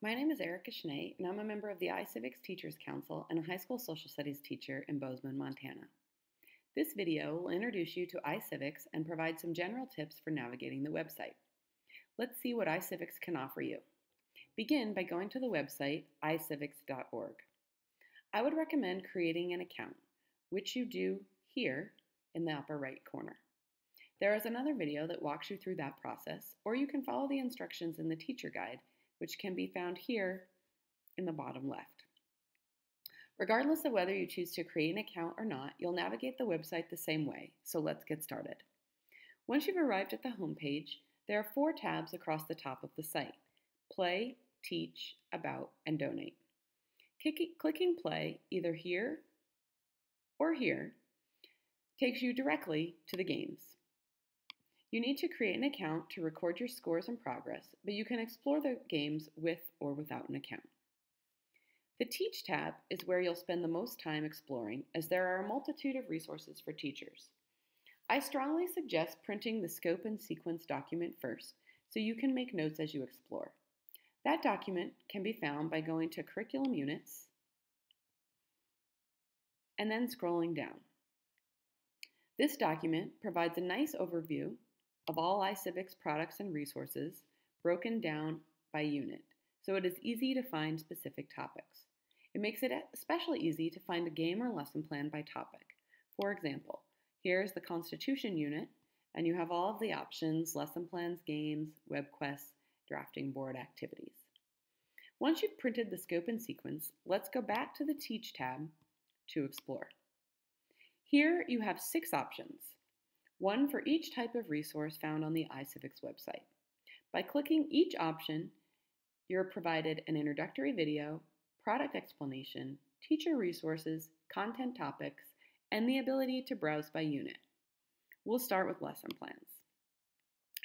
My name is Erica Schnee, and I'm a member of the iCivics Teachers Council and a high school social studies teacher in Bozeman, Montana. This video will introduce you to iCivics and provide some general tips for navigating the website. Let's see what iCivics can offer you. Begin by going to the website icivics.org. I would recommend creating an account, which you do here in the upper right corner. There is another video that walks you through that process, or you can follow the instructions in the teacher guide, which can be found here in the bottom left. Regardless of whether you choose to create an account or not, you'll navigate the website the same way, so let's get started. Once you've arrived at the home page, there are 4 tabs across the top of the site: Play, Teach, About, and Donate. Clicking Play, either here or here, takes you directly to the games. You need to create an account to record your scores and progress, but you can explore the games with or without an account. The Teach tab is where you'll spend the most time exploring, as there are a multitude of resources for teachers. I strongly suggest printing the scope and sequence document first, so you can make notes as you explore. That document can be found by going to Curriculum Units and then scrolling down. This document provides a nice overview of all iCivics products and resources broken down by unit, so it is easy to find specific topics. It makes it especially easy to find a game or lesson plan by topic. For example, here is the Constitution unit, and you have all of the options: lesson plans, games, web quests, drafting board activities. Once you've printed the scope and sequence, let's go back to the Teach tab to explore. Here you have 6 options, one for each type of resource found on the iCivics website. By clicking each option, you're provided an introductory video, product explanation, teacher resources, content topics, and the ability to browse by unit. We'll start with lesson plans.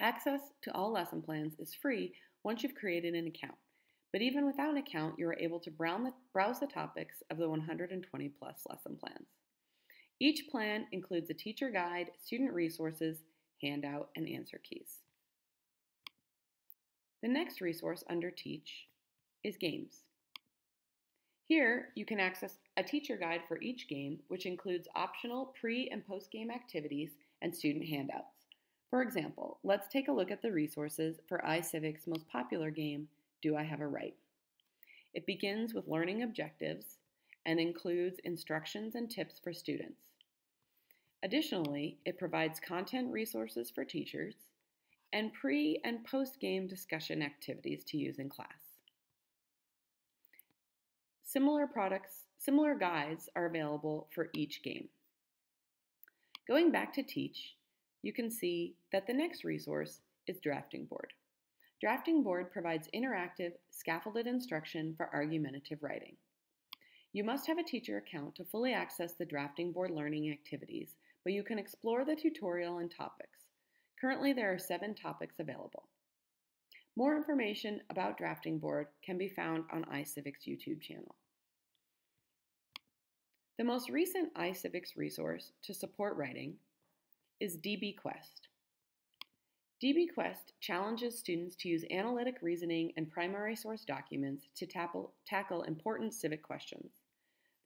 Access to all lesson plans is free once you've created an account, but even without an account, you are able to browse the topics of the 120 plus lesson plans. Each plan includes a teacher guide, student resources, handout, and answer keys. The next resource under Teach is Games. Here, you can access a teacher guide for each game, which includes optional pre- and post-game activities and student handouts. For example, let's take a look at the resources for iCivics' most popular game, Do I Have a Right? It begins with learning objectives and includes instructions and tips for students. Additionally, it provides content resources for teachers and pre- and post-game discussion activities to use in class. Similar guides are available for each game. Going back to Teach, you can see that the next resource is Drafting Board. Drafting Board provides interactive, scaffolded instruction for argumentative writing. You must have a teacher account to fully access the Drafting Board learning activities, but you can explore the tutorial and topics. Currently, there are 7 topics available. More information about Drafting Board can be found on iCivics' YouTube channel. The most recent iCivics resource to support writing is DBQuest. DBQuest challenges students to use analytic reasoning and primary source documents to tackle important civic questions.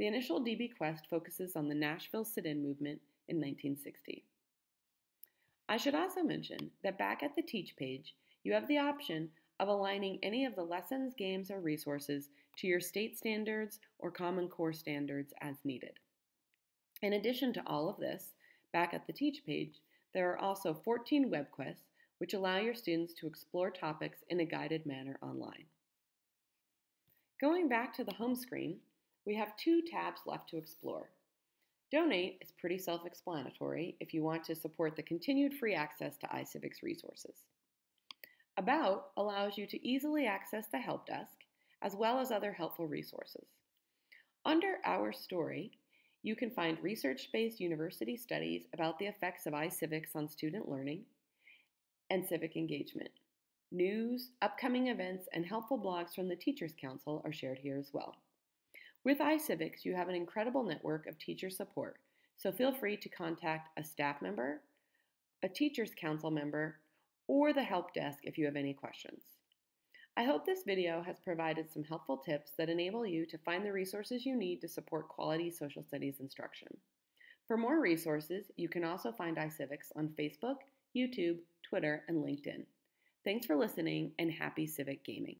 The initial DBQuest focuses on the Nashville sit-in movement in 1960. I should also mention that back at the Teach page, you have the option of aligning any of the lessons, games, or resources to your state standards or Common Core standards as needed. In addition to all of this, back at the Teach page, there are also 14 web quests which allow your students to explore topics in a guided manner online. Going back to the home screen, we have 2 tabs left to explore. Donate is pretty self-explanatory if you want to support the continued free access to iCivics resources. About allows you to easily access the help desk, as well as other helpful resources. Under Our Story, you can find research-based university studies about the effects of iCivics on student learning and civic engagement. News, upcoming events, and helpful blogs from the Teachers Council are shared here as well. With iCivics, you have an incredible network of teacher support, so feel free to contact a staff member, a Teachers Council member, or the help desk if you have any questions. I hope this video has provided some helpful tips that enable you to find the resources you need to support quality social studies instruction. For more resources, you can also find iCivics on Facebook, YouTube, Twitter, and LinkedIn. Thanks for listening, and happy civic gaming.